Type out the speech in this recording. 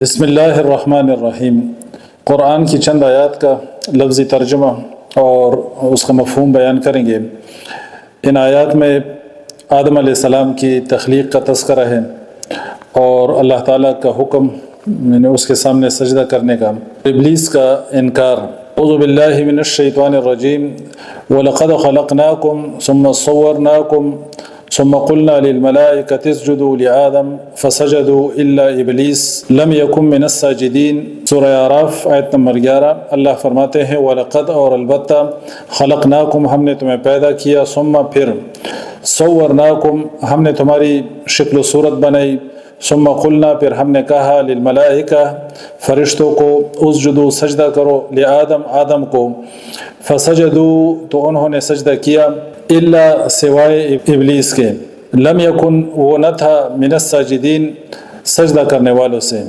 बिस्मिल्लाहिर्रहमानिर्रहीम। क़ुरान की चंद आयात का लफ्ज़ी तर्जुमा और उसका मफ़हूम बयान करेंगे। इन आयात में आदम अलैहिस्सलाम की तख्लीक़ का तज़किरा है और अल्लाह ताला का हुक्म यानी उसके सामने सजदा करने का, इब्लीस का इनकार। औज़ु बिल्लाहि मिनश्शैतानिर्रजीम वलक़द ख़लक़नाकुम सुम्मा सव्वरनाकुम सुम्मा क़ुल्ना लिल-मलाइकति इसजुदू लिआदम फ़सजदू इल्ला इब्लीस लम यकुन मिनस्साजिदीन। सूरह आराफ आयत नंबर 11। अल्लाह फरमाते हैं वलक़द और अलबत्ता ख़लक़नाकुम हमने तुम्हें पैदा किया, सुम्मा फिर, सव्वरनाकुम हमने तुम्हारी शक्ल सूरत बनाई, सुम्मा क़ुल्ना फिर हमने कहा, लिल-मलाइका फ़रिश्तों को, उसजुदू सजदा करो, लिआदम आदम को, फ़सजदू तो उन्होंने सजदा किया, इल्ला सिवाय इब्लीस के, लम यकुन वो न था, मिनस्साजिदीन सजदा करने वालों से।